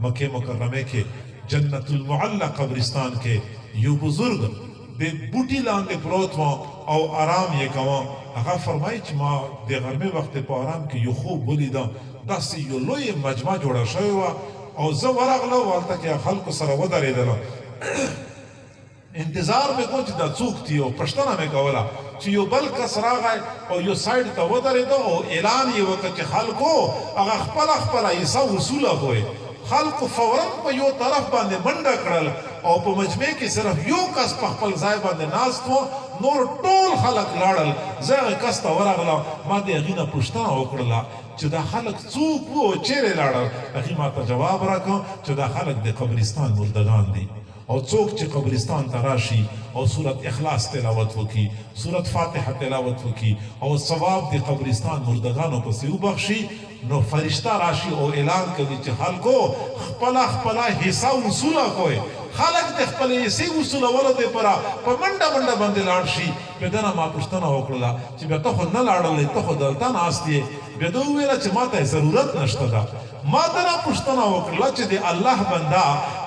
مکہ مکرمے کے جنت المعلی قبرستان کے یو بزرگ دے بوٹی لاندے پروت وان او آرام یہ کوان اگا فرمائی چی ما دے غرمے وقت پا آرام کی یو خوب بولی دا دستی یو لوی مجمع جوڑا شویوا او زو ورغلو والتا کیا خلق سر وداری دلا انتظار میں کچھ دا چوک تھی او پشتنا میں کولا چی یو بل کس راغای او یو سائڈ تا وداری دا او اعلان یہ وقت چی خلقو اگا خپلا ایسا وصولہ ہوئے خلق فوراً پا یو طرف باندے منڈا کرل او پا مجمع کی صرف یو کس پا خپل زائے باندے ناستو نور ٹول خلق لارل زائے کس تا ورغلا ما دے اغینا پشتنا اکرلا چی دا خلق چوک وہ چیرے لارل اخی ما تا جواب رکھا چی دا خلق دے قبرستان مردگان دی او چوک چی قبرستان تراشی او سورت اخلاص تلاوت وکی سورت فاتحہ تلاوت وکی او ثواب دی قبرستان مردگانو پسی بخشی نو فرشتہ راشی او اعلان کردی چی خلقو خپلا حصہ وصولہ کوئے خلق دے خپلے اسی وصولہ ولو دے پرا پا منڈا بندے لارشی بیدنا ما پشتنا ہوکرلا چی بیتا خود نہ لارلے تو خود دلتا ناستی ہے بیدو ویلا چی ماتا ضرورت نشتا دا ماتا نا پشتنا ہوکرلا چی دے اللہ بندہ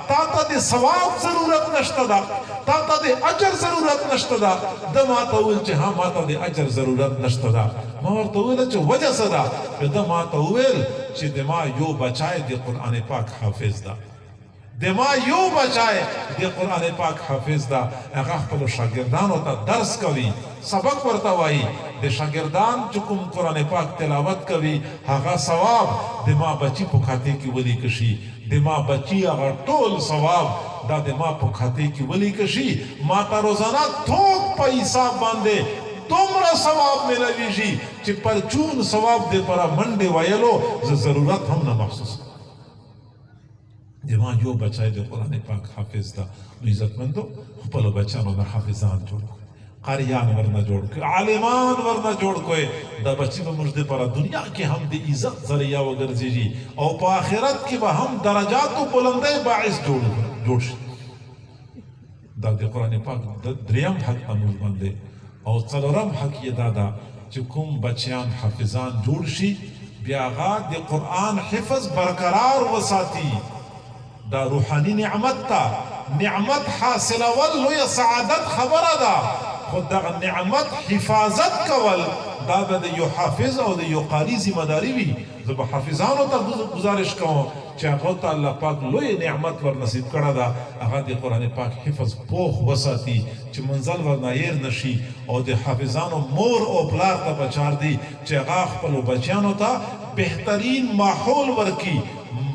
تاتا دے ثواب ضرورت نشتا دا تاتا دے اجر ضرورت نشتا دا دا ماتا ہوئل چی ہاں ماتا دے اجر ضرورت نشتا دا ماتا ہوئل چی وجہ صدا دا ماتا ہوئل چی دے ما یو بچائے دے قرآن پاک حافظ دا دے ما یو بچائے دے قرآن پاک حافظ دا اگاہ پلو شاگردان ہوتا درس کوی سبق ورتوائی دے شاگردان چکم قرآن پاک تلاوت کوی ہاگا ثواب دے ما بچی پکھاتے کی ولی کشی دے ما بچی اگر ٹول ثواب دا دے ما پکھاتے کی ولی کشی ما تا روزانہ تھوک پیسہ باندے تمرا ثواب میں لویجی چی پرچون ثواب دے پرا منڈے ویلو ضرورت ہم نہ محسوس دیما یو بچائے دے قرآن پاک حافظ دا نو عزت مندو خپلو بچانو دا حافظان جوڑ کوئے قاریان ورنہ جوڑ کوئے عالمان ورنہ جوڑ کوئے دا بچی با مجھدے پرا دنیا کے ہم دے عزت ذریعہ وگرزی جی او پا آخرت کی با ہم درجات و بلندے باعث جوڑ شد دا دے قرآن پاک دریم حق امور بندے او صلورم حق یہ دادا چکم بچیان حافظان جوڑ شی بیاغا دے قرآن حفظ برقرار وساتی دا روحانی نعمت تا نعمت حاصل واللو یا سعادت خبر دا خود دا نعمت حفاظت کول دا دا یو حافظ او دا یو قاری ذمہ داری بھی زبا حافظانو تا گزارش کہوں چاہو تا اللہ پاک لوی نعمت ور نصیب کرا دا اگا دی قرآن پاک حفظ پوخ وساتی چی منزل ور نایر نشی او دی حافظانو مور او پلار تا بچار دی چی اگا خپلو بچیانو تا بہترین ماحول ورکی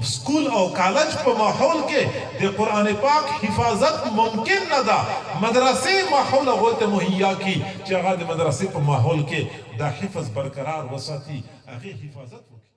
سکول او کالج پا ماحول کے دے قرآن پاک حفاظت ممکن نہ دا مدرسے ماحول غوت مہیا کی چاہا دے مدرسے پا ماحول کے دا حفظ برقرار وساتی اگے حفاظت ہوکی